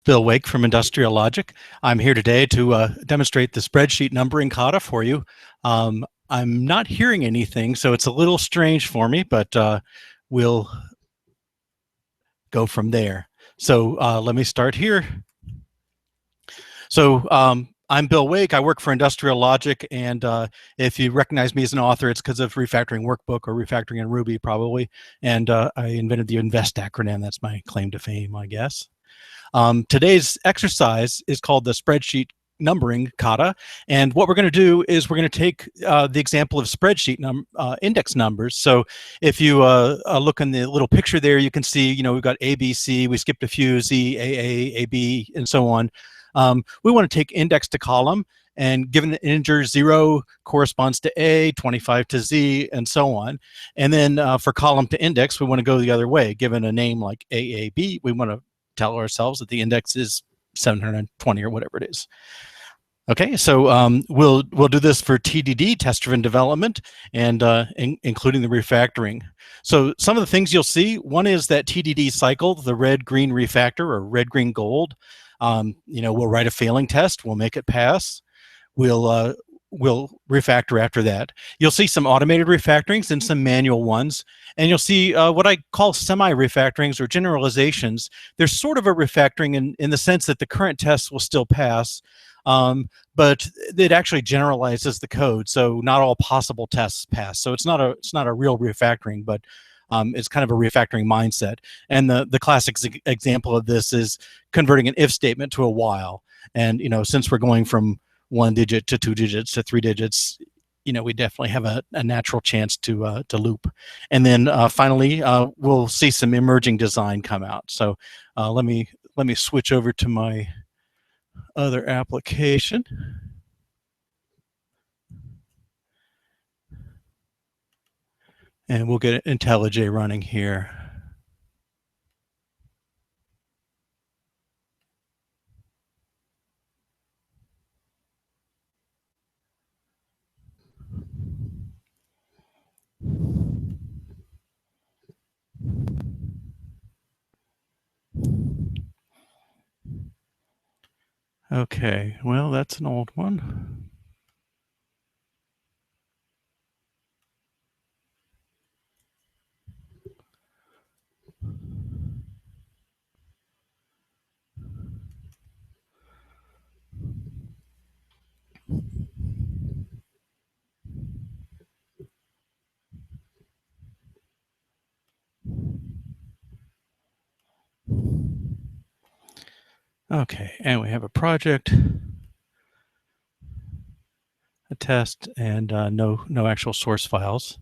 Bill Wake from Industrial Logic. I'm here today to demonstrate the spreadsheet numbering kata for you. I'm not hearing anything, so it's a little strange for me, but we'll go from there. So let me start here. So I'm Bill Wake. I work for Industrial Logic, and if you recognize me as an author, it's because of Refactoring Workbook or Refactoring in Ruby, probably. And I invented the INVEST acronym. That's my claim to fame, I guess. Today's exercise is called the Spreadsheet Numbering kata, and what we're going to do is we're going to take the example of spreadsheet index numbers. So if you look in the little picture there, you can see, we've got A, B, C, we skipped a few, Z, A, B, and so on. We want to take index to column, and given an integer 0 corresponds to A, 25 to Z, and so on. And then for column to index, we want to go the other way. Given a name like AAB, we want to tell ourselves that the index is 720 or whatever it is. Okay, so we'll do this for TDD, test-driven development, and including the refactoring. So some of the things you'll see, one is that TDD cycle, the red-green refactor or red-green-gold. We'll write a failing test, we'll make it pass, we'll refactor after that. You'll see some automated refactorings and some manual ones. And you'll see what I call semi-refactorings or generalizations. There's sort of a refactoring in the sense that the current tests will still pass, but it actually generalizes the code. So not all possible tests pass. So it's not a real refactoring, but it's kind of a refactoring mindset. And the classic example of this is converting an if statement to a while. And since we're going from 1 digit to 2 digits to 3 digits, we definitely have a natural chance to loop. And then finally, we'll see some emerging design come out. So let me switch over to my other application. And we'll get IntelliJ running here. Okay, well, that's an old one. Okay, and we have a project, a test, and no actual source files.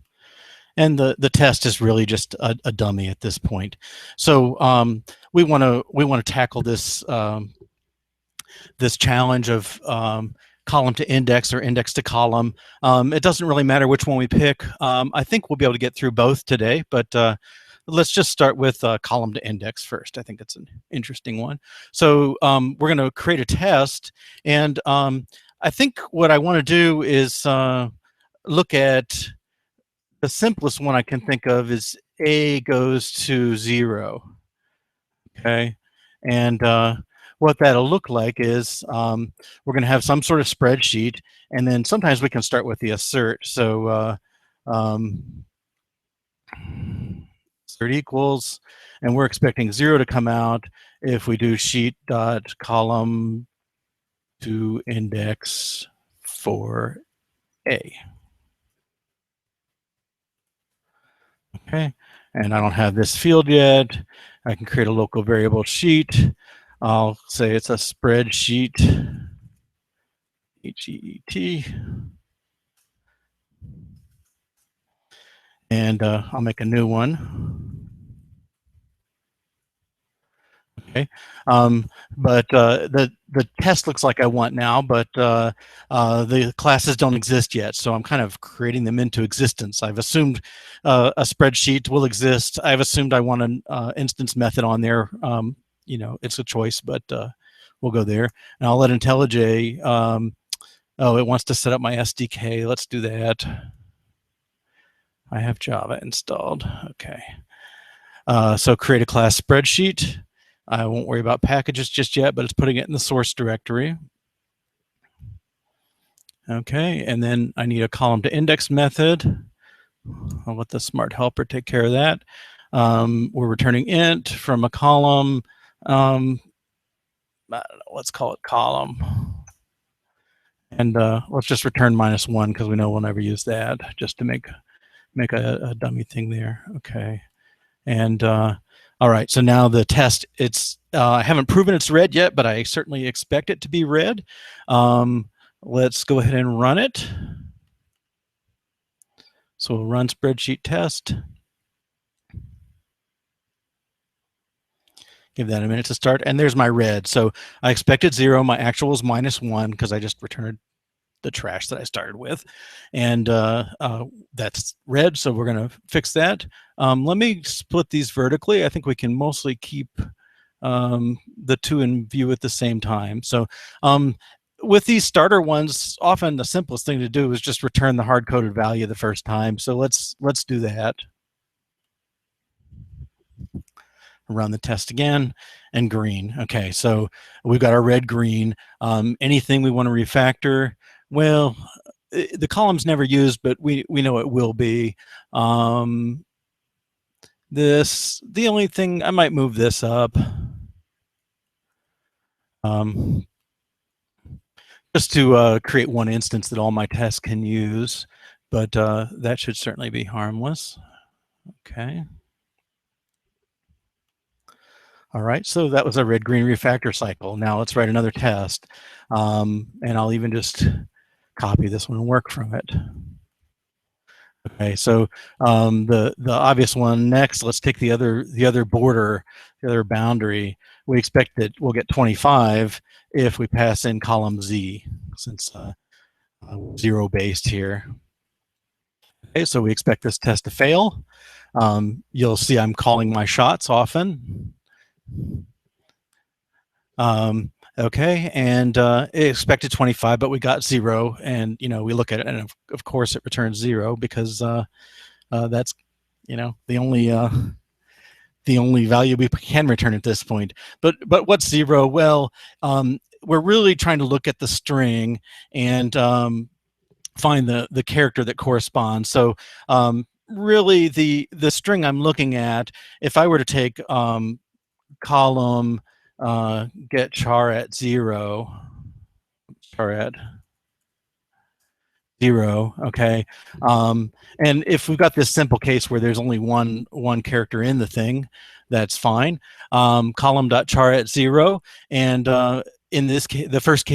And the test is really just a dummy at this point. So we want to tackle this this challenge of column to index or index to column. It doesn't really matter which one we pick. I think we'll be able to get through both today, but let's just start with column to index first. I think that's an interesting one. So we're going to create a test, and I think what I want to do is look at the simplest one I can think of is A goes to 0. Okay, and what that'll look like is we're going to have some sort of spreadsheet, and then sometimes we can start with the assert. So assert equals, and we're expecting 0 to come out if we do sheet dot column to index for A. Okay, and I don't have this field yet. I can create a local variable sheet. I'll say it's a spreadsheet, H-E-E-T. And I'll make a new one. Okay, but the test looks like I want now, but the classes don't exist yet, so I'm kind of creating them into existence. I've assumed a spreadsheet will exist. I've assumed I want an instance method on there. It's a choice, but we'll go there. And I'll let IntelliJ, oh, it wants to set up my SDK. Let's do that. I have Java installed. Okay. So create a class spreadsheet. I won't worry about packages just yet, but it's putting it in the source directory. Okay, and then I need a column to index method. I'll let the smart helper take care of that. We're returning int from a column. Let's call it column. And let's just return -1 because we know we'll never use that, just to make a dummy thing there. Okay. And all right, so now the test, I haven't proven it's read yet, but I certainly expect it to be read. Let's go ahead and run it. So we'll run spreadsheet test. Give that a minute to start, and there's my read. So I expected 0, my actual was -1 because I just returned the trash that I started with, and that's red, so we're going to fix that. Let me split these vertically. I think we can mostly keep the two in view at the same time. So with these starter ones, often the simplest thing to do is just return the hard-coded value the first time. So let's do that. Run the test again, and green. Okay, so we've got our red, green. Anything we want to refactor, well, the column's never used, but we know it will be. The only thing, I might move this up. Just to create one instance that all my tests can use, but that should certainly be harmless. Okay. All right, so that was a red-green refactor cycle. Now let's write another test, and I'll even just copy this one and work from it. Okay, so the obvious one next. Let's take the other border, the other boundary. We expect that we'll get 25 if we pass in column Z, since 0 based here. Okay, so we expect this test to fail. You'll see I'm calling my shots often. Okay, and it expected 25, but we got 0, and we look at it, and of course it returns 0 because that's the only value we can return at this point. But what's 0? Well, we're really trying to look at the string and find the character that corresponds. So really the string I'm looking at, if I were to take column get char at 0, char at 0, okay, and if we've got this simple case where there's only one character in the thing, that's fine. Column.char at 0, and in this case, the first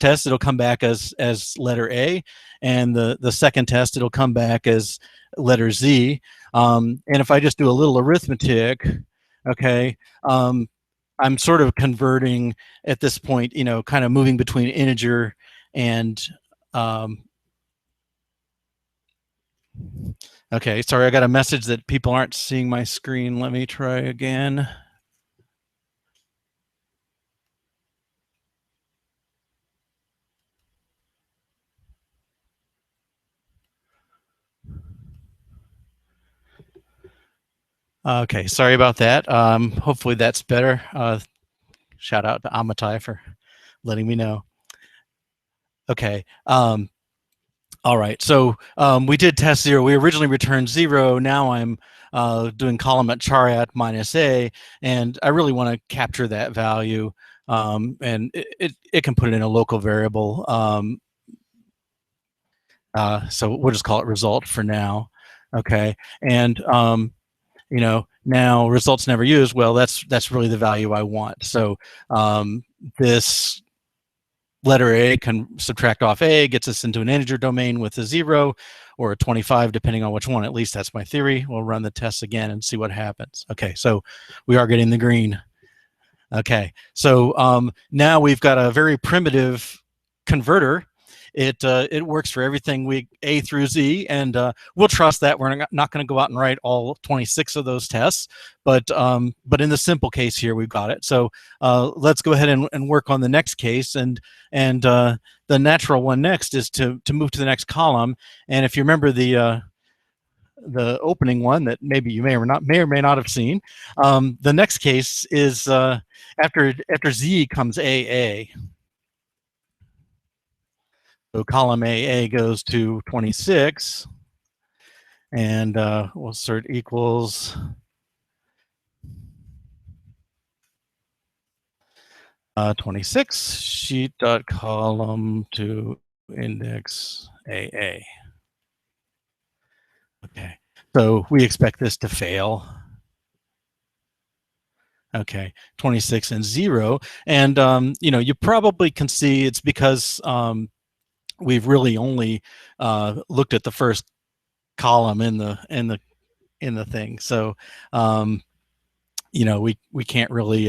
test, it'll come back as letter A, and the second test, it'll come back as letter Z. And if I just do a little arithmetic, okay, I'm sort of converting at this point, kind of moving between integer and okay, sorry, I got a message that people aren't seeing my screen. Let me try again. Okay, sorry about that. Hopefully that's better. Shout out to Amatai for letting me know. Okay. All right, so we did test 0. We originally returned 0. Now I'm doing column at char at -A, and I really want to capture that value, and it can put it in a local variable. So we'll just call it result for now. Okay, and now results never used. Well, that's really the value I want. So this letter A can subtract off A, gets us into an integer domain with a 0 or a 25, depending on which one. At least that's my theory. We'll run the tests again and see what happens. Okay, so we are getting the green. Okay, so now we've got a very primitive converter. It works for everything A through Z, and we'll trust that. We're not going to go out and write all 26 of those tests, but in the simple case here, we've got it. So let's go ahead and work on the next case, and the natural one next is to move to the next column. And if you remember the the opening one that maybe you may or may not have seen. The next case is after Z comes AA. So column AA goes to 26, and we'll assert equals 26 sheet dot column to index AA. Okay, so we expect this to fail. Okay, 26 and 0, and you probably can see it's because we've really only looked at the first column in the thing. So we can't really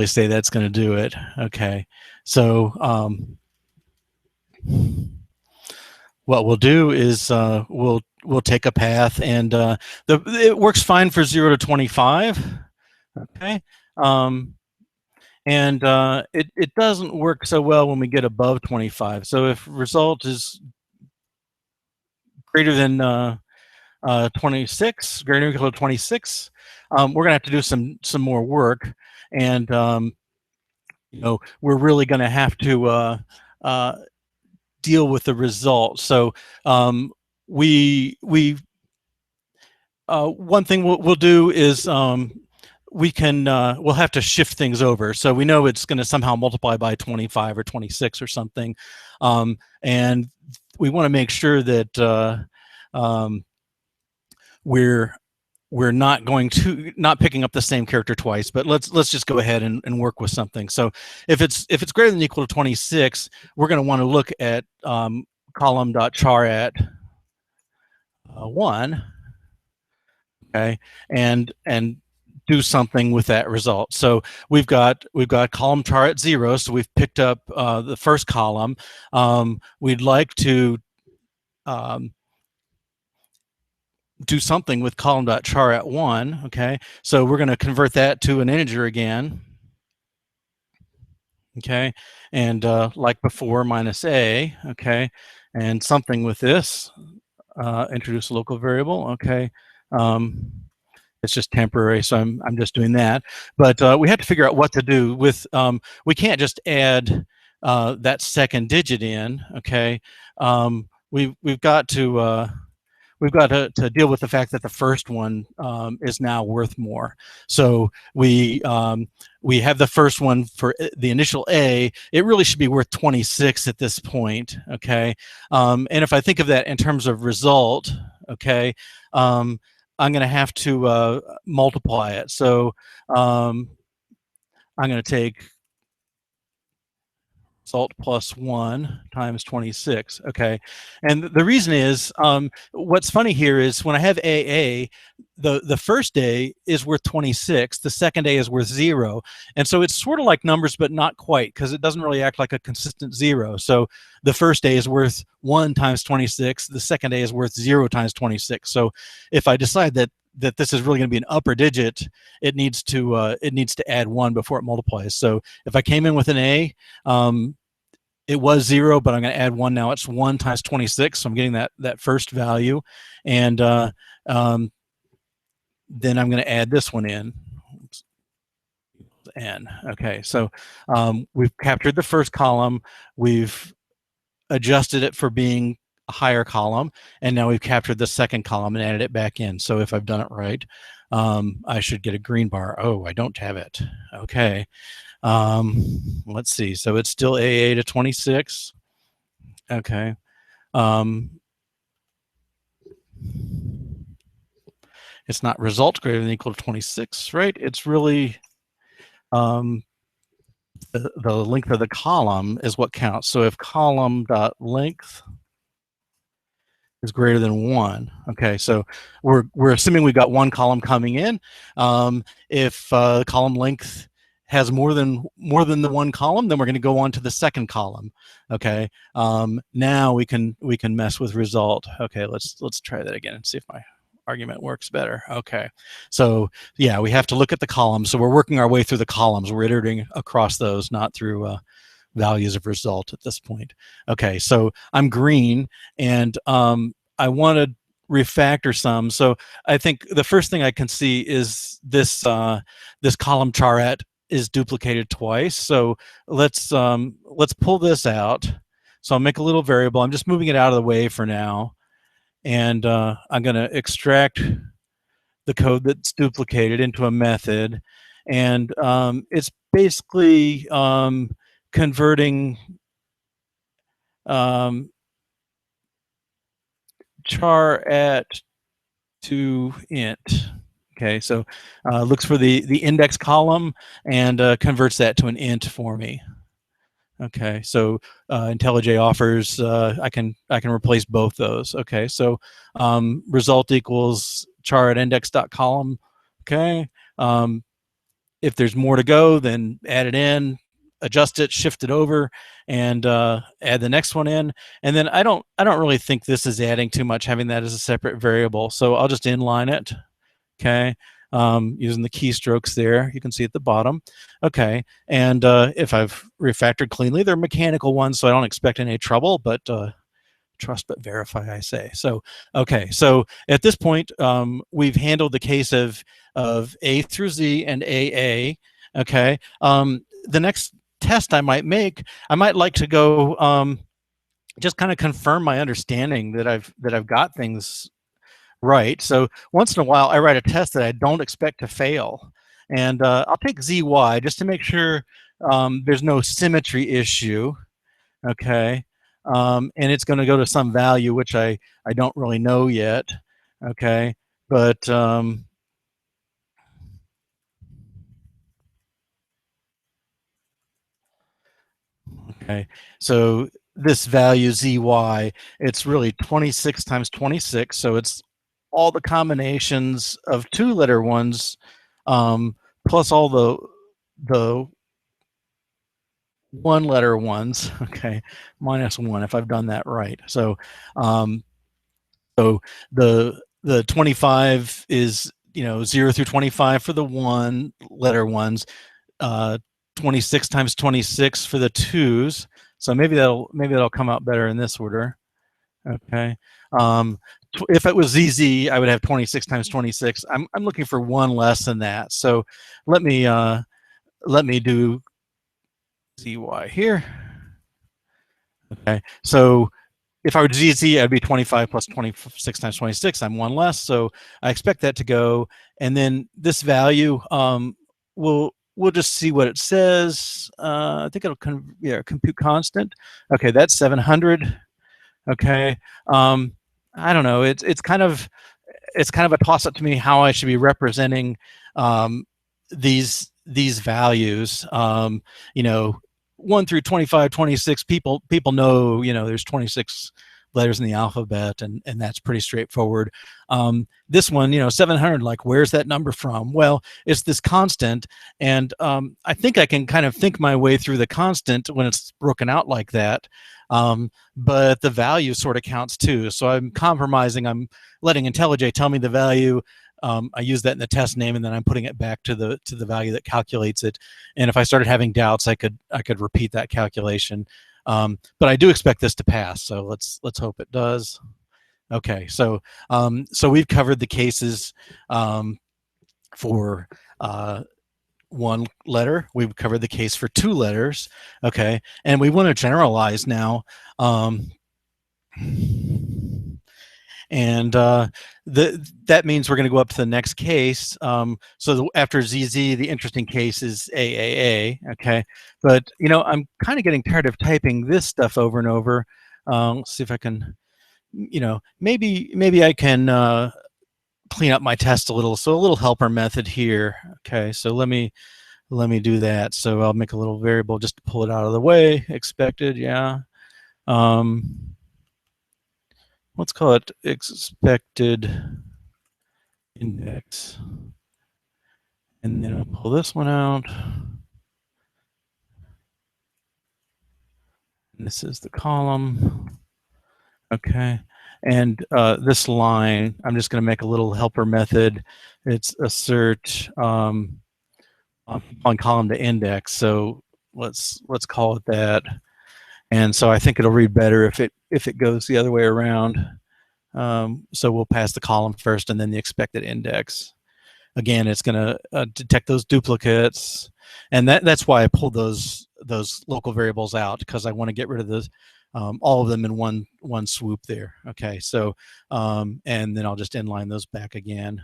say that's going to do it. Okay, so what we'll do is we'll take a path, and it works fine for 0 to 25. Okay. And it doesn't work so well when we get above 25. So if result is greater than 26, greater than or equal to 26, we're gonna have to do some more work, and we're really gonna have to deal with the result. So one thing we'll do is we'll have to shift things over. So we know it's going to somehow multiply by 25 or 26 or something, and we want to make sure that we're not picking up the same character twice. But let's just go ahead and work with something. So if it's greater than or equal to 26, we're going to want to look at column.char at 1. Okay, and do something with that result. So we've got column char at 0, so we've picked up the first column. We'd like to do something with column.char at 1. Okay, so we're going to convert that to an integer again. Okay, and like before, minus a. Okay, and something with this. Introduce a local variable. Okay. It's just temporary, so I'm just doing that. But we have to figure out what to do with. We can't just add that second digit in. Okay, we've got to deal with the fact that the first one is now worth more. So we have the first one for the initial A. It really should be worth 26 at this point. Okay, and if I think of that in terms of result, okay. I'm going to have to multiply it. So I'm going to take result plus 1 times 26. Okay, and the reason is what's funny here is when I have AA, the first A is worth 26, the second A is worth 0, and so it's sort of like numbers but not quite, because it doesn't really act like a consistent 0. So the first A is worth 1 times 26, the second A is worth 0 times 26. So if I decide that this is really going to be an upper digit, it needs to add 1 before it multiplies. So if I came in with an A, it was 0, but I'm going to add 1 now. It's 1 times 26, so I'm getting that first value, and then I'm going to add this one in. Oops. N. Okay, so we've captured the first column, we've adjusted it for being a higher column, and now we've captured the second column and added it back in. So if I've done it right, I should get a green bar. Oh, I don't have it. Okay. Let's see. So it's still AA to 26. Okay. It's not result greater than or equal to 26, right? It's really the length of the column is what counts. So if column.length is greater than 1, okay, so we're assuming we've got one column coming in. If column length has more than the one column, then we're going to go on to the second column. Okay, now we can mess with result. Okay, let's try that again and see if my argument works better. Okay, so yeah, we have to look at the columns. So we're working our way through the columns. We're iterating across those, not through values of result at this point. Okay, so I'm green, and I want to refactor some. So I think the first thing I can see is this this column charet is duplicated twice. So let's pull this out. So I'll make a little variable. I'm just moving it out of the way for now, and I'm going to extract the code that's duplicated into a method, and it's basically converting char at to int. Okay, so looks for the index column and converts that to an int for me. Okay, so IntelliJ offers I can replace both those. Okay, so result equals char at index.column. Okay, if there's more to go, then add it in, adjust it, shift it over, and add the next one in. And then I don't really think this is adding too much, having that as a separate variable. So I'll just inline it. Okay, using the keystrokes there, you can see at the bottom. Okay, and if I've refactored cleanly, they're mechanical ones, so I don't expect any trouble, but trust but verify, I say. So, okay, so at this point, we've handled the case of A through Z and AA. Okay, the next test I might make, I might like to go just kind of confirm my understanding that I've got things right. So once in a while, I write a test that I don't expect to fail, and I'll take ZY just to make sure there's no symmetry issue. Okay, and it's going to go to some value which I don't really know yet. Okay, but okay, so this value ZY, it's really 26 times 26, so it's all the combinations of 2-letter ones plus all the 1-letter ones. Okay, -1 if I've done that right. So so the 25 is 0 through 25 for the 1-letter ones, 26 times 26 for the 2s. So maybe that'll come out better in this order. Okay. If it was ZZ, I would have 26 times 26. I'm looking for one less than that. So let me do ZY here. Okay. So if I were ZZ, I'd be 25 plus 26 times 26. I'm one less. So I expect that to go. And then this value, we'll just see what it says. I think it'll compute constant. Okay, that's 700. Okay. I don't know. It's kind of a toss up to me how I should be representing these values. 1 through 25, 26, people know, there's 26 letters in the alphabet, and that's pretty straightforward. This one, 700, like, where's that number from? Well, it's this constant, and I think I can kind of think my way through the constant when it's broken out like that. But the value sort of counts too. So I'm compromising. I'm letting IntelliJ tell me the value. I use that in the test name, and then I'm putting it back to the value that calculates it. And if I started having doubts, I could repeat that calculation. But I do expect this to pass. So let's hope it does. Okay, so we've covered the cases for 1 letter. We've covered the case for 2 letters. Okay, and we want to generalize now. And that means we're going to go up to the next case. So after ZZ, the interesting case is AAA. Okay, but I'm kind of getting tired of typing this stuff over and over. Let's see if I can, maybe I can clean up my test a little. So a little helper method here. Okay, so let me do that. So I'll make a little variable just to pull it out of the way. Expected, yeah. Let's call it expected index. And then I'll pull this one out. And this is the column. Okay. And this line, I'm just going to make a little helper method. It's assert on column to index. So let's call it that. And so I think it'll read better if it goes the other way around. So we'll pass the column first and then the expected index. Again, it's going to detect those duplicates, and that's why I pulled those local variables out, because I want to get rid of those all of them in one swoop there. Okay, so and then I'll just inline those back again.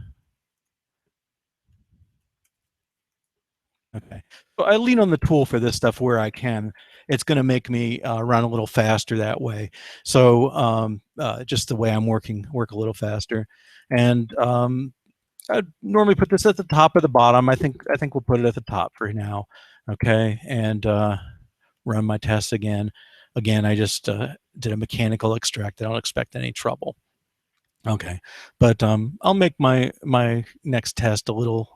Okay, so I lean on the tool for this stuff where I can. It's going to make me run a little faster that way. So just the way I'm work a little faster, and I'd normally put this at the top or the bottom. I think we'll put it at the top for now. Okay, and run my tests again. Again, I just did a mechanical extract. I don't expect any trouble. Okay, but I'll make my next test a little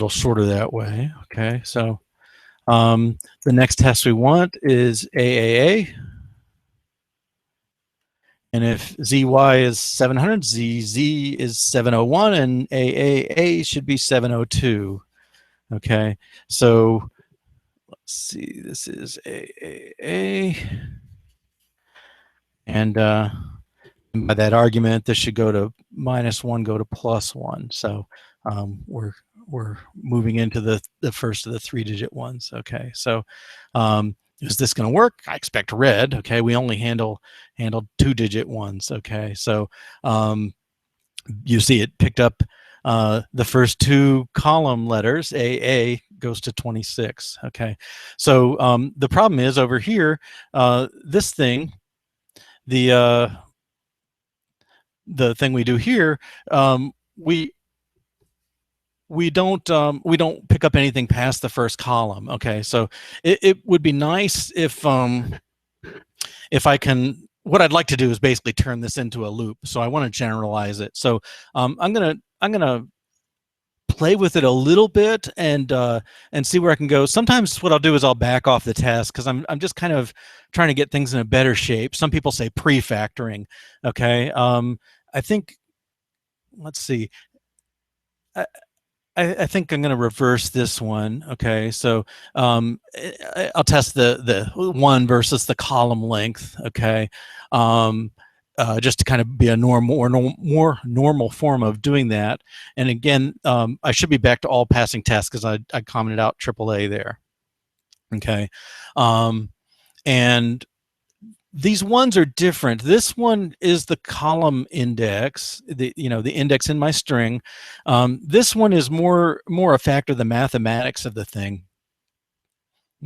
shorter that way. Okay, so the next test we want is AAA. And if ZY is 700, ZZ is 701, and AAA should be 702. Okay, so let's see, this is AAA. And by that argument, this should go to -1, go to +1. So we're moving into the first of the 3-digit ones. Okay, so is this going to work? I expect red. Okay, we only handled 2-digit ones. Okay, so you see it picked up the first 2 column letters. AA goes to 26. Okay, so the problem is over here, this thing, the thing we do here, we don't pick up anything past the first column. Okay, so it would be nice if I can. What I'd like to do is basically turn this into a loop. So I want to generalize it. So I'm gonna play with it a little bit and see where I can go. Sometimes what I'll do is I'll back off the test because I'm just kind of trying to get things in a better shape. Some people say pre-factoring. Okay, I think, let's see. I think I'm going to reverse this one. Okay, so I'll test the 1 versus the column length. Okay, just to kind of be a more normal form of doing that. And again, I should be back to all passing tests because I commented out AAA there. Okay, and these ones are different. This one is the column index, the index in my string. This one is more a factor of the mathematics of the thing.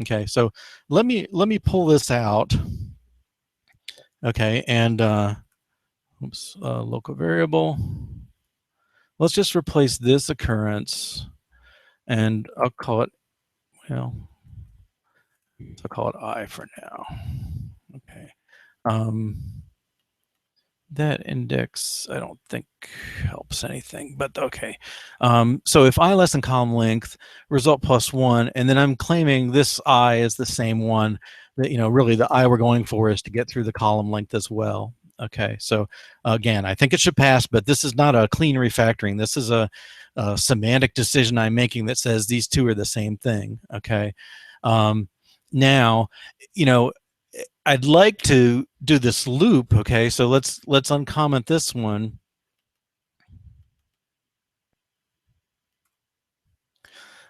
Okay, so let me pull this out. Okay, and local variable. Let's just replace this occurrence, and I'll call it, well, I'll call it I for now. Okay. That index, I don't think helps anything, but okay. So if I less than column length, result +1, and then I'm claiming this I is the same one, that, really the I we're going for is to get through the column length as well. Okay, so again, I think it should pass, but this is not a clean refactoring. This is a semantic decision I'm making that says these two are the same thing. Okay, now, I'd like to do this loop. Okay, so let's uncomment this one.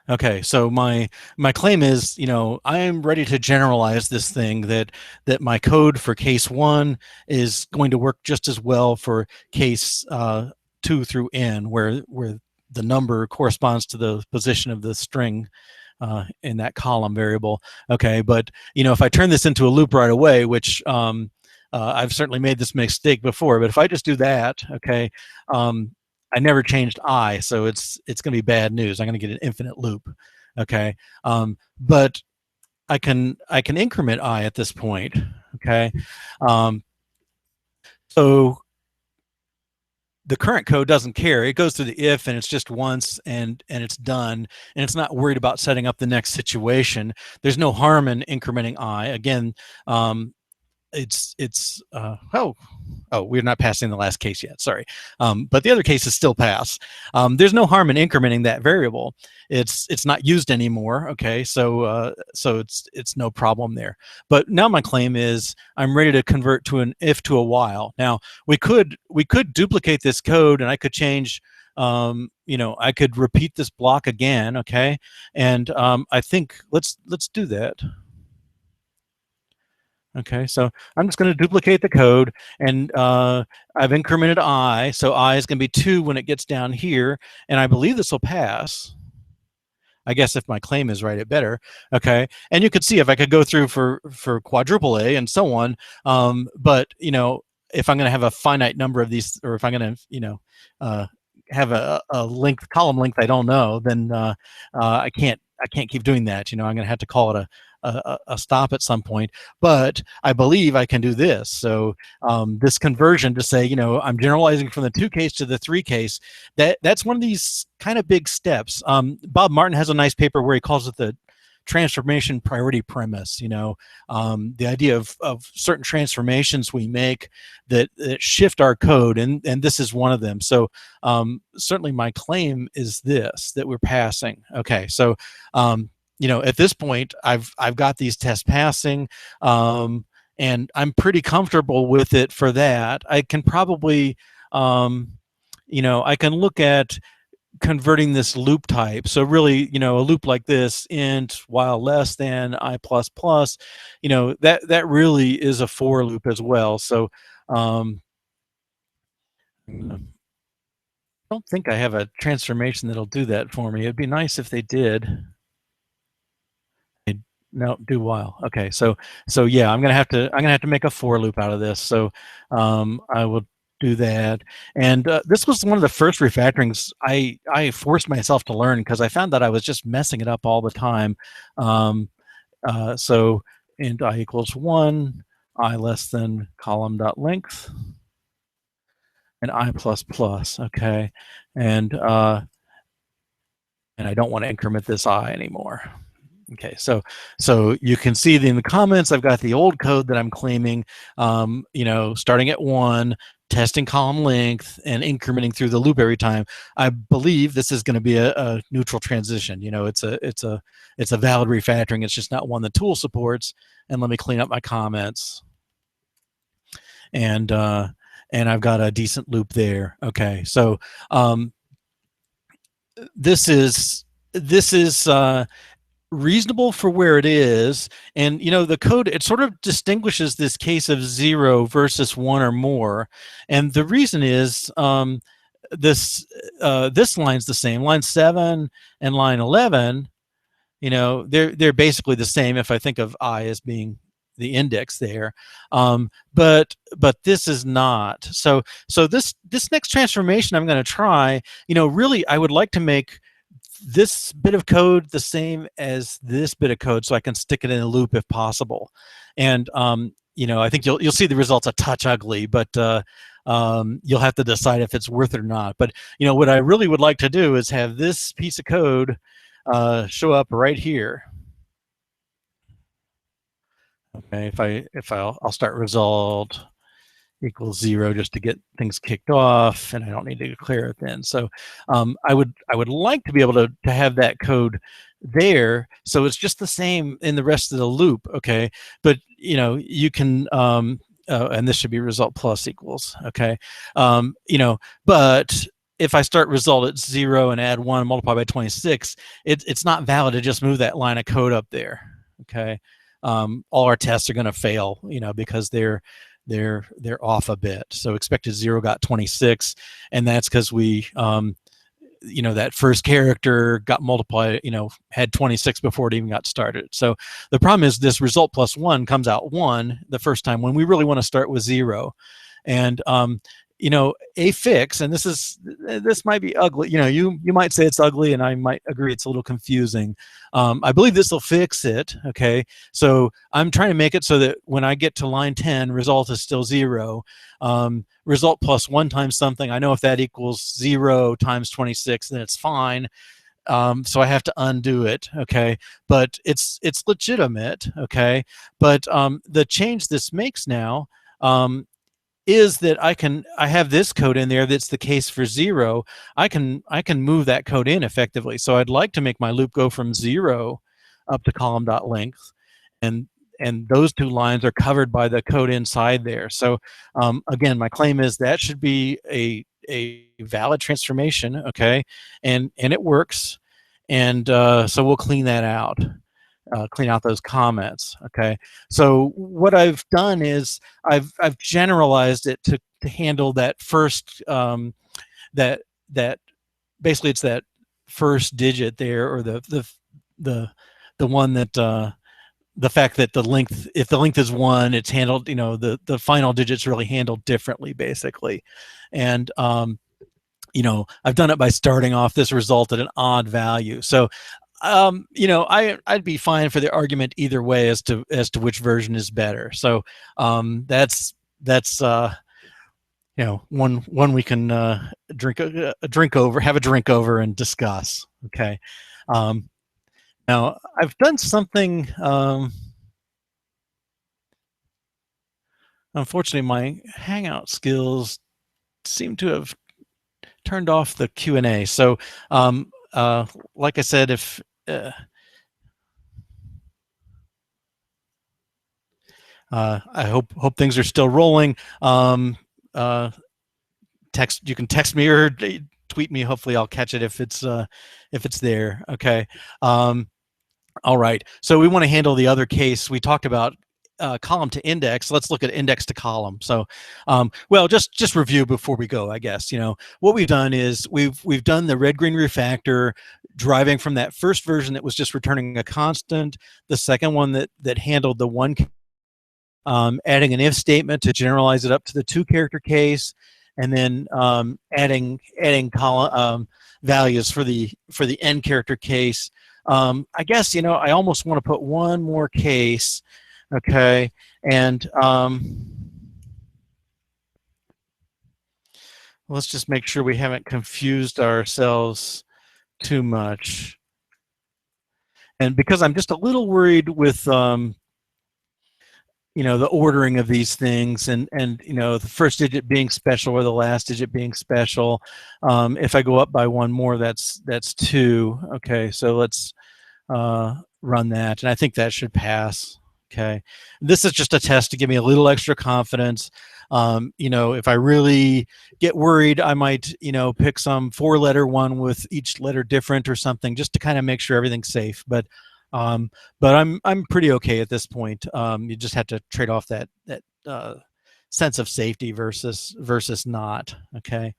Okay, so my claim is, I am ready to generalize this thing, that my code for case 1 is going to work just as well for case 2 through n, where the number corresponds to the position of the string in that column variable. Okay, but if I turn this into a loop right away, which I've certainly made this mistake before, but if I just do that, okay, I never changed I, so it's going to be bad news. I'm going to get an infinite loop. Okay, but I can increment I at this point. Okay, so the current code doesn't care. It goes through the if, and it's just once, and it's done, and it's not worried about setting up the next situation. There's no harm in incrementing I. Again, we're not passing the last case yet. Sorry. But the other cases still pass. There's no harm in incrementing that variable. It's not used anymore. Okay, so it's no problem there. But now my claim is I'm ready to convert to an if to a while. Now we could duplicate this code, and I could change. I could repeat this block again. Okay, and I think let's do that. Okay, so I'm just going to duplicate the code, and I've incremented I, so I is going to be 2 when it gets down here, and I believe this will pass. I guess if my claim is right, it better. Okay, and you could see if I could go through for quadruple A and so on. But if I'm going to have a finite number of these, or if I'm going to have a length column length I don't know, then I can't keep doing that. I'm going to have to call it a stop at some point. But I believe I can do this. So this conversion to say, I'm generalizing from the 2 case to the 3 case, that's one of these kind of big steps. Bob Martin has a nice paper where he calls it the transformation priority premise. The idea of certain transformations we make that shift our code, and this is one of them. So certainly my claim is this, that we're passing. Okay, so at this point I've got these tests passing, and I'm pretty comfortable with it for that. I can probably I can look at converting this loop type. So really, a loop like this, int while less than I plus plus, that really is a for loop as well. So I don't think I have a transformation that'll do that for me. It'd be nice if they did. No, do while. Okay, so yeah, I'm gonna have to make a for loop out of this. So I will do that. And this was one of the first refactorings I forced myself to learn, because I found that I was just messing it up all the time. So int I equals 1, I less than column dot length, and I plus plus. Okay, and I don't want to increment this I anymore. Okay, so you can see in the comments, I've got the old code that I'm claiming, starting at 1, testing column length, and incrementing through the loop every time. I believe this is going to be a neutral transition. It's a valid refactoring. It's just not one the tool supports. And let me clean up my comments. And I've got a decent loop there. Okay, so this is reasonable for where it is. And the code, it sort of distinguishes this case of 0 versus 1 or more. And the reason is this line's the same. Line 7 and line 11, they're basically the same if I think of I as being the index there. But this is not. So this next transformation I'm going to try, really I would like to make this bit of code the same as this bit of code, so I can stick it in a loop if possible. And I think you'll see the results a touch ugly, but you'll have to decide if it's worth it or not. But what I really would like to do is have this piece of code show up right here. Okay, I'll start result equals 0 just to get things kicked off, and I don't need to declare it then. So I would like to be able to have that code there, so it's just the same in the rest of the loop. Okay, but you can and this should be result plus equals. Okay, but if I start result at 0 and add 1 and multiply by 26, it's not valid to just move that line of code up there. Okay, all our tests are going to fail, because they're off a bit. So expected 0 got 26, and that's because we that first character got multiplied, had 26 before it even got started. So the problem is this result plus 1 comes out 1 the first time, when we really want to start with 0. And a fix, and this might be ugly. You might say it's ugly, and I might agree it's a little confusing. I believe this will fix it. Okay, so I'm trying to make it so that when I get to line 10, result is still 0. Result plus 1 times something, I know if that equals 0 times 26, then it's fine. so I have to undo it. Okay, but it's legitimate. Okay, but the change this makes now is that I have this code in there that's the case for 0. I can move that code in effectively. So I'd like to make my loop go from 0 up to column.length, and those two lines are covered by the code inside there. So again, my claim is that should be a valid transformation. Okay, and it works, and so we'll clean that out. Clean out those comments. Okay, so what I've done is I've generalized it to handle that first that basically it's that first digit there, or the one that the fact that the length, if the length is 1, it's handled, the final digit's really handled differently, basically. And I've done it by starting off this result at an odd value. So I'd be fine for the argument either way as to which version is better. So that's one we can drink over, have a drink over, and discuss. Okay. Now I've done something. Unfortunately, my Hangout skills seem to have turned off the Q&A. So like I said, if I hope things are still rolling. You can text me or tweet me. Hopefully I'll catch it if it's there. Okay. All right. So we want to handle the other case. We talked about column to index. Let's look at index to column. So, well, just review before we go, I guess. What we've done is we've done the red-green refactor, driving from that first version that was just returning a constant, the second one that handled the one, adding an if statement to generalize it up to the 2-character case, and then adding column values for the n character case. I guess I almost want to put one more case. Okay, and let's just make sure we haven't confused ourselves too much. And because I'm just a little worried with the ordering of these things, and the first digit being special or the last digit being special. If I go up by one more, that's 2. Okay, so let's run that, and I think that should pass. Okay, this is just a test to give me a little extra confidence. If I really get worried, I might pick some 4-letter one with each letter different or something, just to kind of make sure everything's safe. But I'm pretty okay at this point. You just have to trade off that sense of safety versus not. Okay.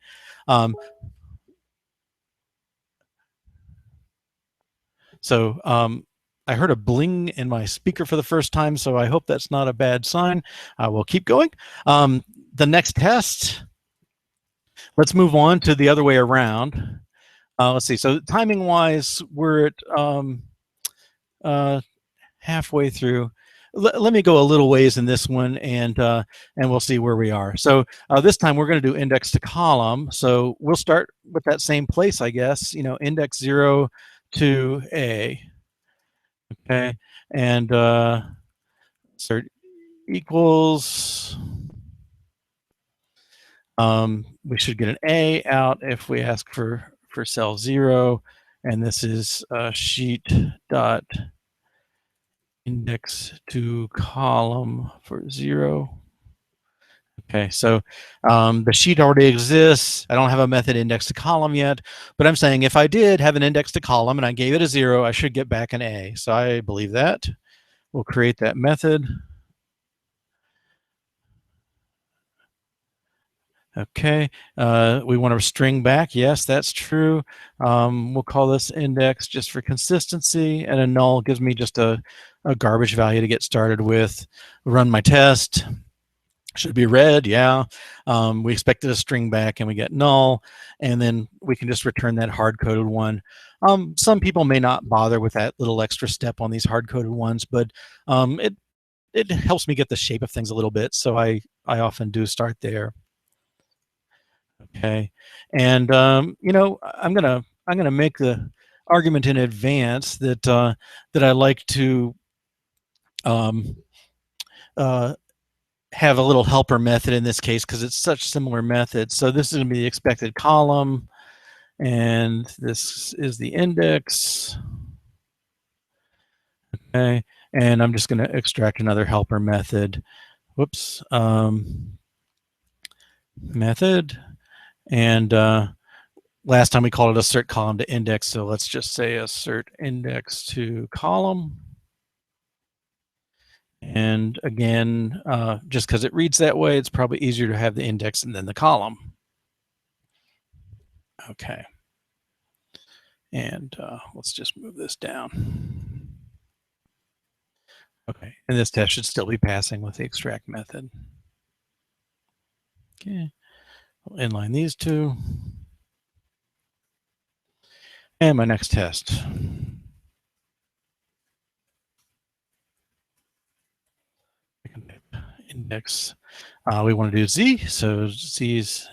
So I heard a bling in my speaker for the first time, so I hope that's not a bad sign. We'll keep going. The next test, let's move on to the other way around. Let's see. So timing-wise, we're at halfway through. Let me go a little ways in this one, and we'll see where we are. So this time we're going to do index to column. So we'll start with that same place, I guess. Index 0 to A. Okay, and start equals. We should get an A out if we ask for cell 0, and this is sheet dot index to column for 0. Okay, so the sheet already exists. I don't have a method index to column yet, but I'm saying if I did have an index to column and I gave it a 0, I should get back an A. So I believe that. We'll create that method. Okay, we want to string back. Yes, that's true. We'll call this index just for consistency, and a null gives me just a garbage value to get started with. Run my test. Should be red, yeah. We expected a string back and we get null, and then we can just return that hard-coded one. Some people may not bother with that little extra step on these hard-coded ones, but it helps me get the shape of things a little bit, so I often do start there. Okay, and I'm gonna make the argument in advance that that I like to um, have a little helper method in this case because it's such similar methods. So this is going to be the expected column, and this is the index. Okay, and I'm just going to extract another helper method. Whoops, method, and last time we called it assert column to index, so let's just say assert index to column. And again, just because it reads that way, it's probably easier to have the index and then the column. Okay. And let's just move this down. Okay, and this test should still be passing with the extract method. Okay, we'll inline these two. And my next test. Index. We want to do Z, so Z is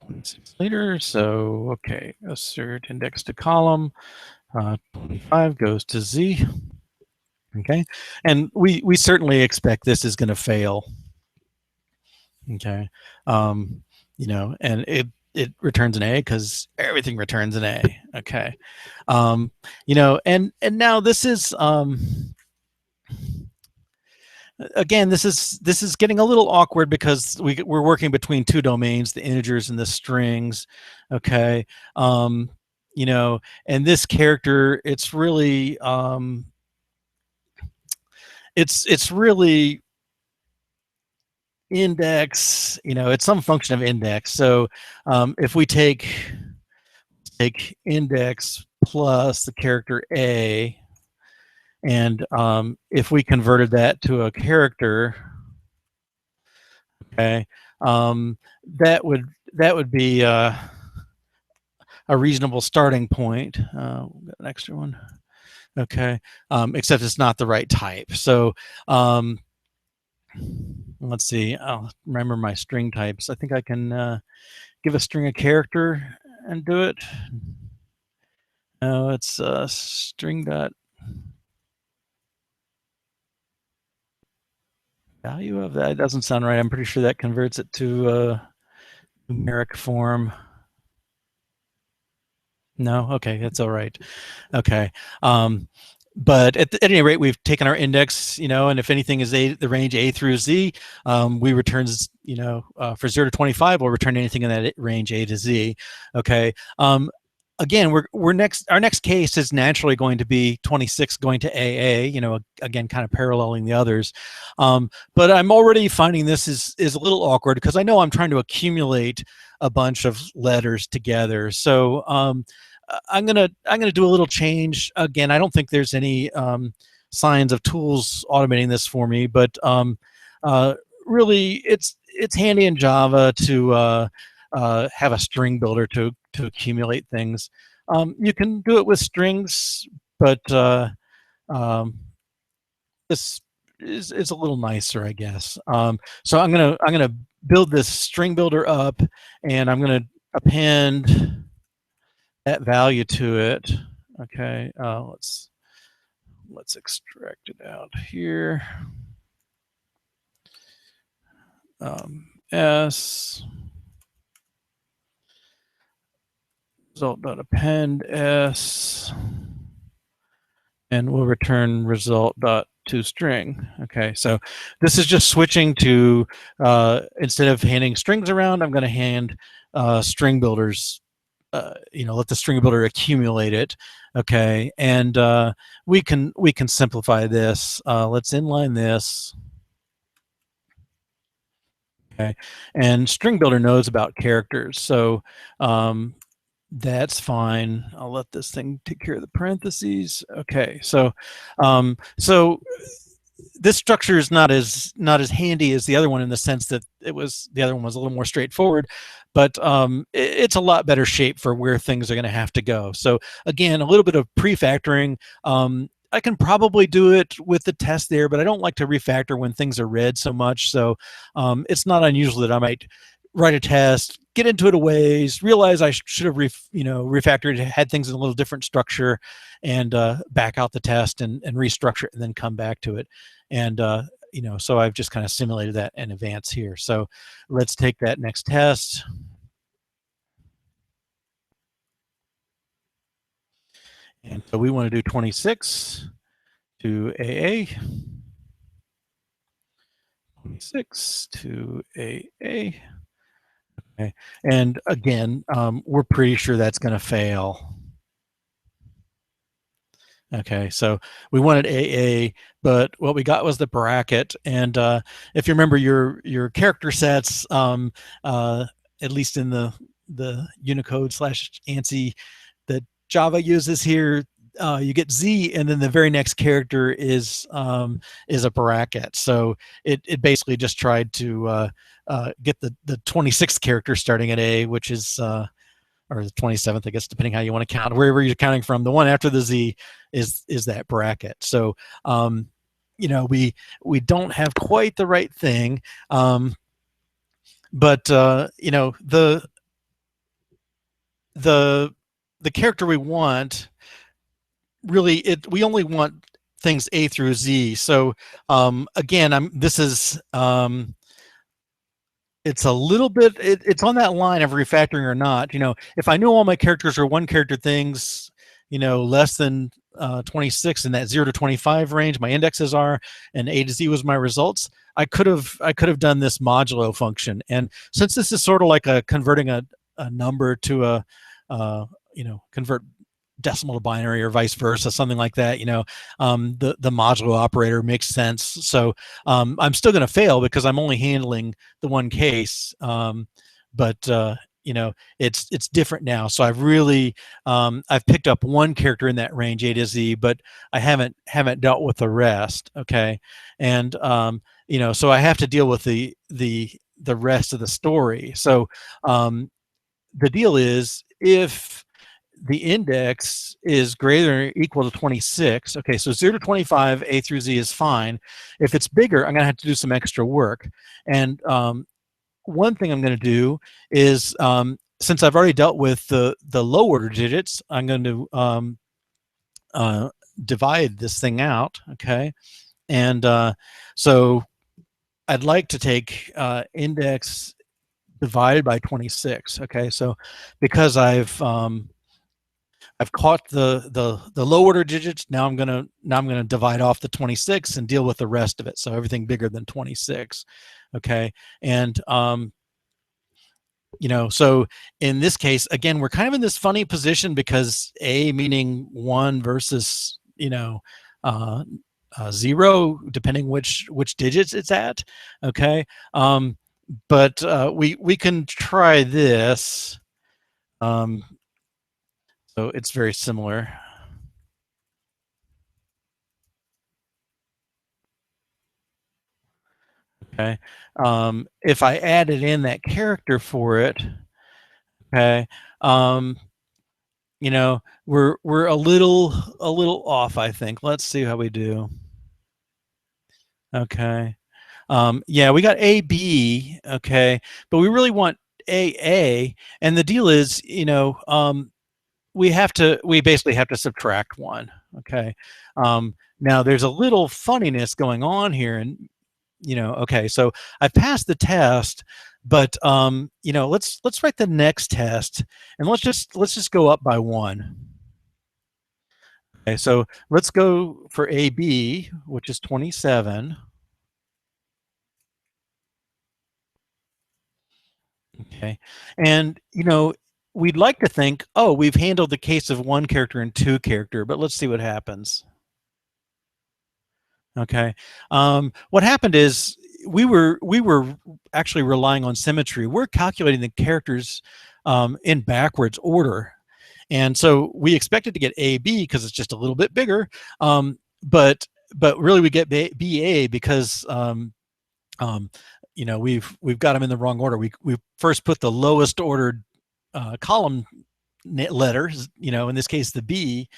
26 later. So okay, assert index to column. 25 goes to Z. Okay, and we certainly expect this is going to fail. Okay, you know, and it returns an A because everything returns an A. Okay, you know, and now this is again, this is getting a little awkward because we're working between two domains, the integers and the strings. Okay, you know, and this character, it's really it's really index, you know, it's some function of index. So if we take index plus the character A, and if we converted that to a character, okay, that would be a reasonable starting point. We'll get an extra one. Okay, except it's not the right type. So let's see. I'll remember my string types. I think I can give a string a character and do it. No, it's string dot value of that. It doesn't sound right. I'm pretty sure that converts it to numeric form. No, okay, that's all right. Okay, but at any rate, we've taken our index, you know, and if anything is the range A through Z, we return, you know, for 0 to 25, we'll return anything in that range A to Z. Okay. Again, our next case is naturally going to be 26 going to AA, you know, again, kind of paralleling the others. But I'm already finding this is a little awkward because I know I'm trying to accumulate a bunch of letters together. So I'm gonna do a little change. Again, I don't think there's any signs of tools automating this for me, but really it's handy in Java to have a string builder to accumulate things. You can do it with strings, but this is a little nicer, I guess. So I'm gonna build this string builder up, and I'm gonna append that value to it. Okay, let's extract it out here. S result.append S, and we'll return result.toString. Okay, so this is just switching to instead of handing strings around, I'm going to hand string builders. You know, let the string builder accumulate it. Okay, and we can simplify this. Let's inline this. Okay, and string builder knows about characters, so that's fine. I'll let this thing take care of the parentheses. Okay, so so this structure is not as handy as the other one in the sense that the other one was a little more straightforward, but it's a lot better shape for where things are going to have to go. So again, a little bit of prefactoring. I can probably do it with the test there, but I don't like to refactor when things are read so much. So it's not unusual that I might write a test, get into it a ways, realize I should have refactored, had things in a little different structure, and back out the test and restructure it, and then come back to it. And so I've just kind of simulated that in advance here. So let's take that next test. And so we want to do 26 to AA. 26 to AA. Okay. And again, we're pretty sure that's going to fail. Okay, so we wanted AA, but what we got was the bracket. And if you remember your character sets, at least in the Unicode / ANSI that Java uses here, you get Z, and then the very next character is a bracket. So it basically just tried to get the 26th character starting at A, which is or the 27th, I guess, depending how you want to count, wherever you're counting from. The one after the Z is that bracket. So we don't have quite the right thing, but the character we want, really, we only want things A through Z. So again, this is it's a little bit, it's on that line of refactoring or not. If I knew all my characters are one character things, less than 26 in that 0 to 25 range, my indexes are, and A to Z was my results, I could have done this modulo function. And since this is sort of like converting a number to a convert decimal to binary or vice versa, something like that, the modulo operator makes sense. So I'm still going to fail because I'm only handling the one case, but it's different now. So I've really I've picked up one character in that range, A to Z, but I haven't dealt with the rest. Okay, and so I have to deal with the rest of the story. So the deal is, if the index is greater or equal to 26. Okay, so 0 to 25, A through Z is fine. If it's bigger, I'm going to have to do some extra work. And one thing I'm going to do is, since I've already dealt with the low order digits, I'm going to divide this thing out. Okay, and so I'd like to take index divided by 26. Okay, so because I've caught the low order digits. Now I'm gonna divide off the 26 and deal with the rest of it. So everything bigger than 26. Okay, and so in this case, again, we're kind of in this funny position because A meaning 1 versus 0, depending which digits it's at. Okay, but we can try this. So it's very similar. Okay, if I added in that character for it, okay, we're a little off, I think. Let's see how we do. Okay, yeah, we got AB. Okay, but we really want AA, and the deal is, we basically have to subtract 1. Okay, now there's a little funniness going on here, and okay, so I passed the test, but let's write the next test, and let's just go up by 1. Okay, so let's go for AB, which is 27. Okay, and we'd like to think, oh, we've handled the case of 1 character and 2 character, but let's see what happens. Okay, what happened is we were actually relying on symmetry. We're calculating the characters in backwards order, and so we expected to get AB because it's just a little bit bigger, but really we get BA because we've got them in the wrong order. We first put the lowest ordered column letters, in this case the B,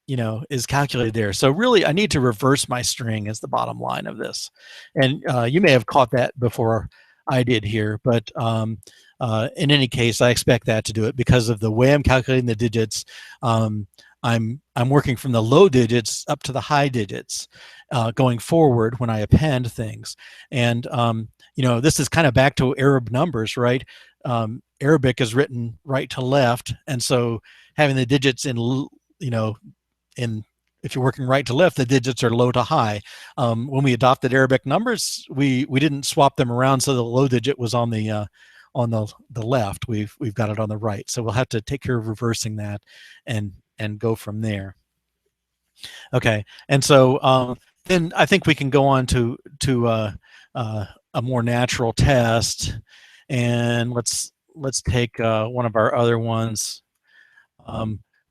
is calculated there. So really I need to reverse my string is the bottom line of this. And you may have caught that before. I did here, but in any case, I expect that to do it because of the way I'm calculating the digits. Um, I'm working from the low digits up to the high digits going forward when I append things, and this is kind of back to Arab numbers, right? Arabic is written right to left, and so having the digits in if you're working right to left, the digits are low to high. When we adopted Arabic numbers, we didn't swap them around so the low digit was on the left. We've got it on the right, so we'll have to take care of reversing that and go from there. Okay, and so then I think we can go on to a more natural test, and let's take one of our other ones.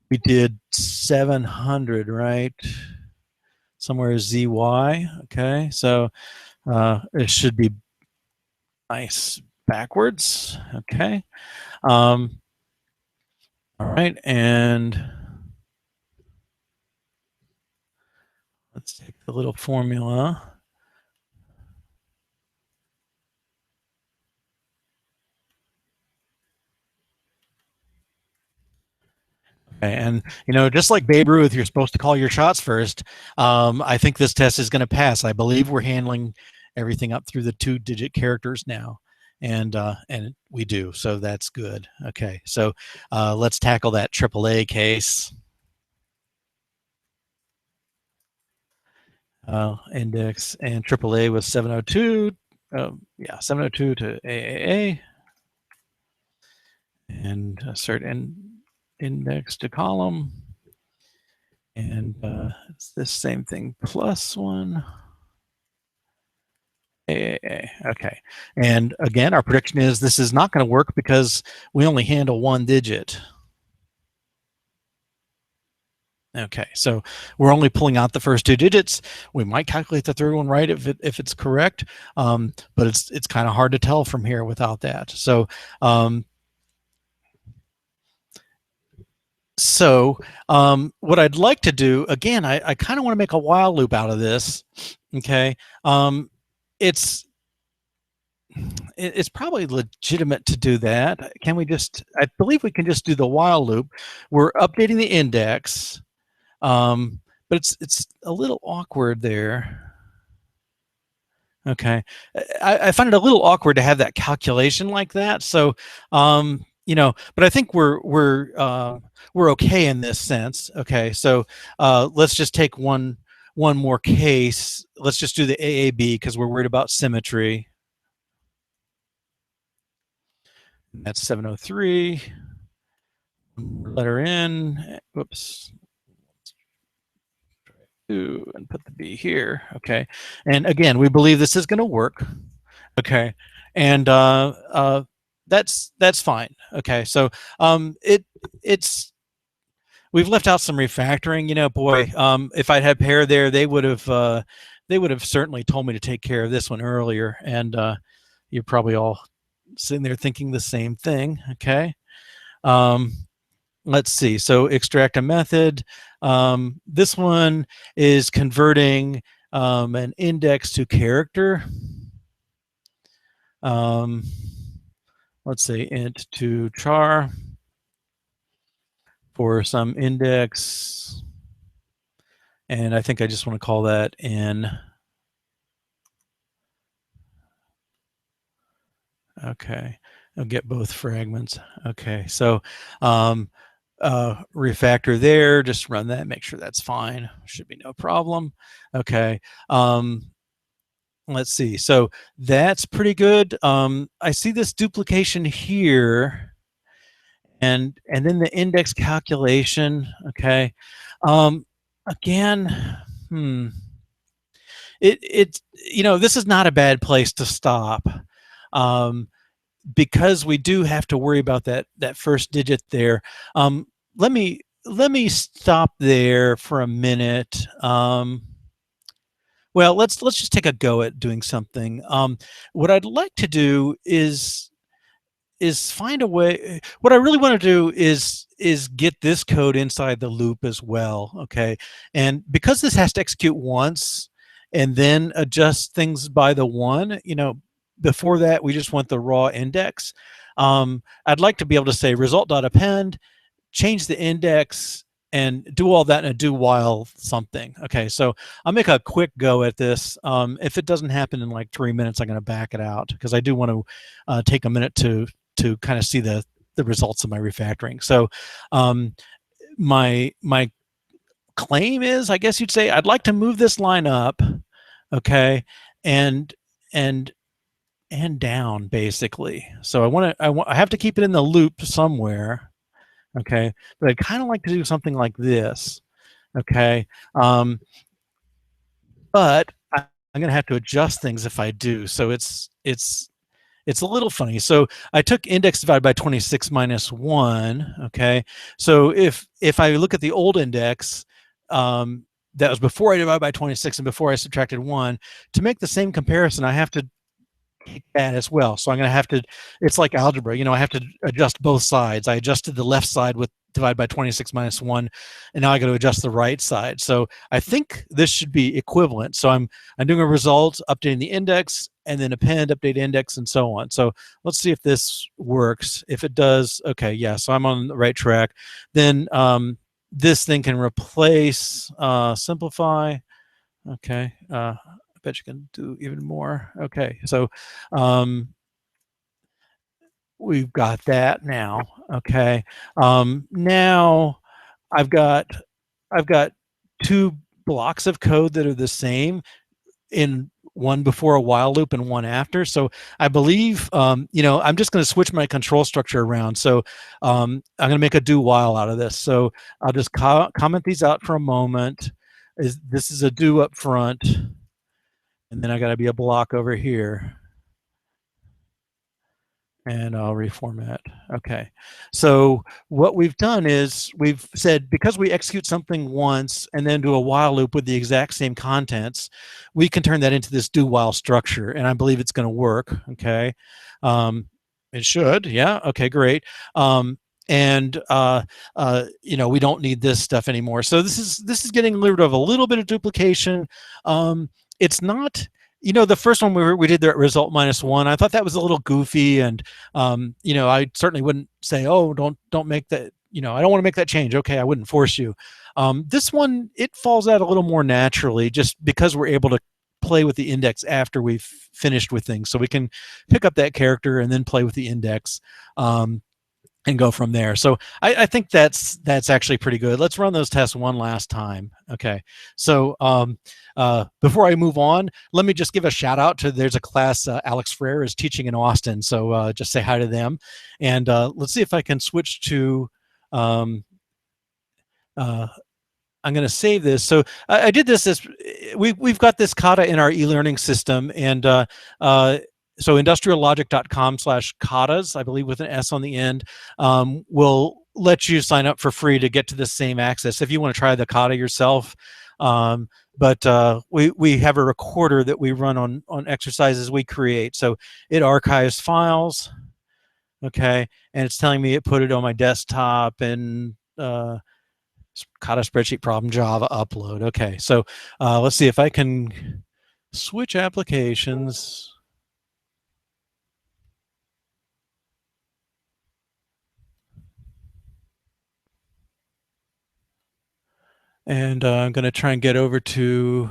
We did 700, right? Somewhere ZY. Okay, so it should be nice backwards. Okay. All right, and let's take the little formula. Okay, and just like Babe Ruth, you're supposed to call your shots first. I think this test is going to pass. I believe we're handling everything up through the 2-digit characters now, and we do, so that's good. Okay, so let's tackle that AAA case. Index and AAA was 702. Yeah, 702 to AAA, and assert index to column, and it's this same thing plus 1 AAA. Okay, and again, our prediction is this is not going to work because we only handle 1 digit. Okay, so we're only pulling out the first 2 digits. We might calculate the third one right if it's correct, but it's kind of hard to tell from here without that. So what I'd like to do, again, I kind of want to make a while loop out of this. Okay, it's probably legitimate to do that. Can we just? I believe we can just do the while loop. We're updating the index. But it's a little awkward there. Okay, I find it a little awkward to have that calculation like that. So, but I think we're okay in this sense. Okay, so let's just take one more case. Let's just do the AAB because we're worried about symmetry. That's 703. Letter in. Whoops. And put the B here. Okay, and again, we believe this is going to work. Okay, and that's fine. Okay, so it's we've left out some refactoring. Boy, if I'd had pair there, they would have certainly told me to take care of this one earlier, and you're probably all sitting there thinking the same thing. Okay. Let's see. So extract a method. This one is converting an index to character. Let's say int to char for some index. And I think I just want to call that n. Okay. I'll get both fragments. Okay. So refactor there, just run that, make sure that's fine. Should be no problem. Okay. Let's see. So that's pretty good. I see this duplication here, and then the index calculation. Okay. Again, this is not a bad place to stop. Because we do have to worry about that first digit there. Let me stop there for a minute. Well, let's just take a go at doing something. What I'd like to do is find a way. What I really want to do is get this code inside the loop as well. Okay, and because this has to execute once and then adjust things by the 1, before that, we just want the raw index. I'd like to be able to say result.append, change the index, and do all that in a do while something. Okay, so I'll make a quick go at this. If it doesn't happen in like 3 minutes, I'm going to back it out because I do want to take a minute to kind of see the results of my refactoring. So my claim is, I guess you'd say, I'd like to move this line up, okay, and and down basically. So I have to keep it in the loop somewhere, okay, but I'd kind of like to do something like this, okay, but I'm going to have to adjust things if I do. So it's a little funny. So I took index divided by 26 minus 1, okay? So if I look at the old index, that was before I divided by 26 and before I subtracted 1, to make the same comparison, I have to take that as well. So I'm going to have to, it's like algebra, I have to adjust both sides. I adjusted the left side with divide by 26 minus 1, and now I got to adjust the right side. So I think this should be equivalent. So I'm doing a result, updating the index, and then append, update index, and so on. So let's see if this works. If it does, okay, yeah, so I'm on the right track. Then this thing can replace simplify. Okay, I bet you can do even more. Okay, so we've got that now. Okay, now I've got two blocks of code that are the same, in one before a while loop and one after. So I believe, I'm just going to switch my control structure around. So I'm going to make a do while out of this. So I'll just comment these out for a moment. This is a do up front, and then I got to be a block over here. And I'll reformat. Okay. So what we've done is we've said, because we execute something once and then do a while loop with the exact same contents, we can turn that into this do while structure. And I believe it's going to work. Okay. It should. Yeah. Okay, great. And we don't need this stuff anymore. So this is getting rid of a little bit of duplication. It's not, the first one we did the result minus 1. I thought that was a little goofy, and I certainly wouldn't say, oh, don't make that. I don't want to make that change. Okay, I wouldn't force you. This one, it falls out a little more naturally, just because we're able to play with the index after we've finished with things. So we can pick up that character and then play with the index. And go from there. So I think that's actually pretty good. Let's run those tests one last time. Okay. So before I move on, let me just give a shout out to, there's a class Alex Frere is teaching in Austin. So just say hi to them. And let's see if I can switch to, I'm going to save this. So I did this as, we've got this Kata in our e-learning system, and so industriallogic.com/katas, I believe with an S on the end, will let you sign up for free to get to the same access if you want to try the Kata yourself. But we have a recorder that we run on exercises we create. So it archives files, okay, and it's telling me it put it on my desktop, and Kata spreadsheet problem Java upload. Okay, so let's see if I can switch applications. And I'm going to try and get over to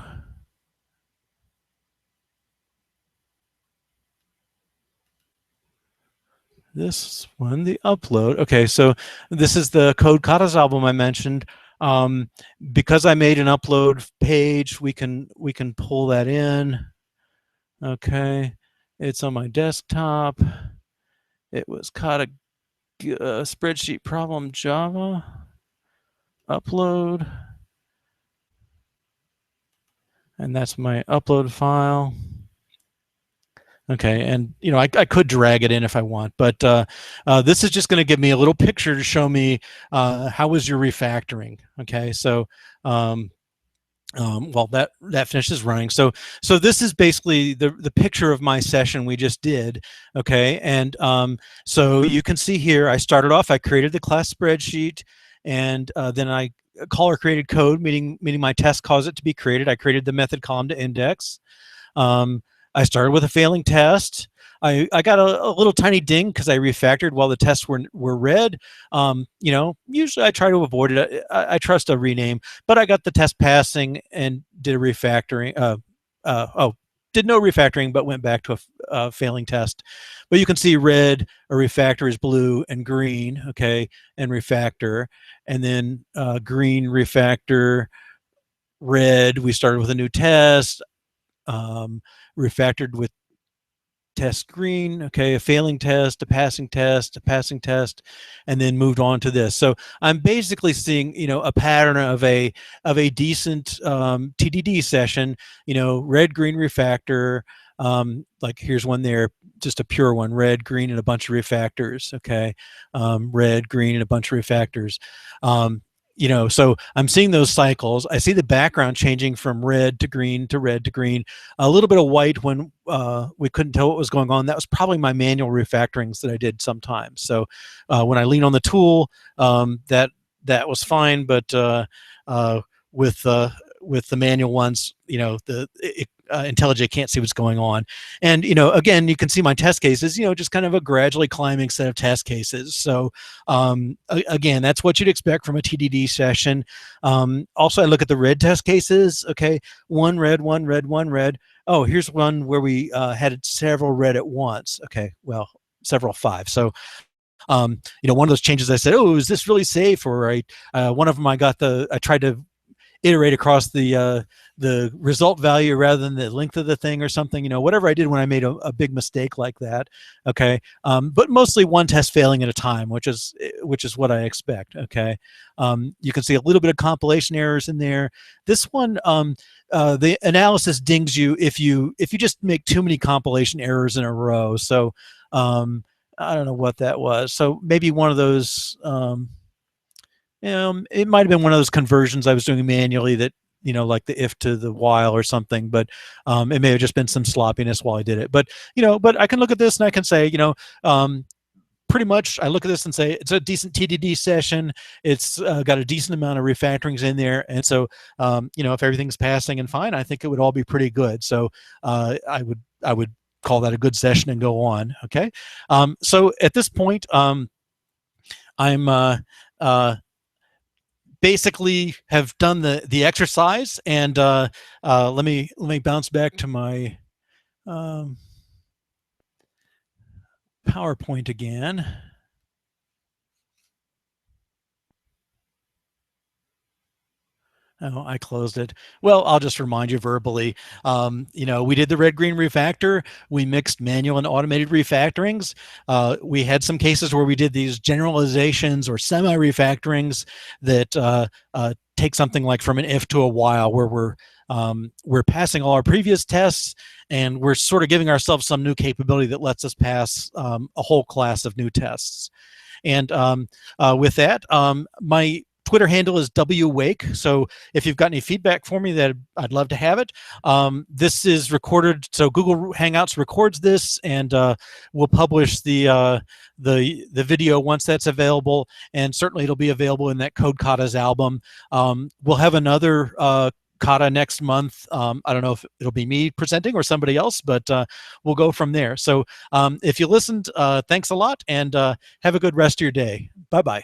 this one, the upload. Okay, so this is the Code Katas album I mentioned. Because I made an upload page, we can pull that in. Okay, it's on my desktop. It was Kata spreadsheet problem Java upload. And that's my upload file. Okay, and I could drag it in if I want, but this is just going to give me a little picture to show me how was your refactoring. Okay, so well, that finishes running. So this is basically the picture of my session we just did. Okay, and so you can see here, I started off, I created the class spreadsheet, and then I caller created code, meaning my test caused it to be created. I created the method column to index. I started with a failing test. I got a little tiny ding because I refactored while the tests were red. Usually I try to avoid it. I trust a rename, but I got the test passing and did a refactoring. Did no refactoring, but went back to a failing test. But you can see red, a refactor is blue, and green, okay, and refactor, and then green refactor, red. We started with a new test, refactored with test green, okay, a failing test, a passing test, a passing test, and then moved on to this. So I'm basically seeing, a pattern of a decent TDD session, red, green refactor, like here's one there, just a pure one, red, green, and a bunch of refactors, okay, red, green, and a bunch of refactors. So I'm seeing those cycles. I see the background changing from red to green to red to green, a little bit of white when we couldn't tell what was going on. That was probably my manual refactorings that I did sometimes. So when I lean on the tool, that was fine, but with the manual ones, IntelliJ can't see what's going on. And, again, you can see my test cases, just kind of a gradually climbing set of test cases. So, again, that's what you'd expect from a TDD session. Also, I look at the red test cases. Okay, one red, one red, one red. Oh, here's one where we had several red at once. Okay, well, several five. So, one of those changes I said, oh, is this really safe? Or one of them I tried to iterate across the result value rather than the length of the thing or something, whatever I did when I made a big mistake like that. Okay. But mostly one test failing at a time, which is what I expect. Okay. You can see a little bit of compilation errors in there. This one, the analysis dings you if you just make too many compilation errors in a row. So I don't know what that was. So maybe one of those, it might have been one of those conversions I was doing manually that, like the if to the while or something, but it may have just been some sloppiness while I did it. But, but I can look at this and I can say, pretty much I look at this and say it's a decent TDD session. It's got a decent amount of refactorings in there. And so, if everything's passing and fine, I think it would all be pretty good. So I would call that a good session and go on. Okay. So at this point, I'm basically have done the exercise, and let me bounce back to my PowerPoint again. Oh, I closed it. Well, I'll just remind you verbally. We did the red-green refactor. We mixed manual and automated refactorings. We had some cases where we did these generalizations or semi-refactorings that take something like from an if to a while, where we're passing all our previous tests, and we're sort of giving ourselves some new capability that lets us pass a whole class of new tests. And with that, my Twitter handle is WWake. So if you've got any feedback for me, that I'd love to have it. This is recorded, so Google Hangouts records this, and we'll publish the video once that's available, and certainly it'll be available in that Code Kata's album. We'll have another Kata next month. I don't know if it'll be me presenting or somebody else, but we'll go from there. So if you listened, thanks a lot, and have a good rest of your day. Bye-bye.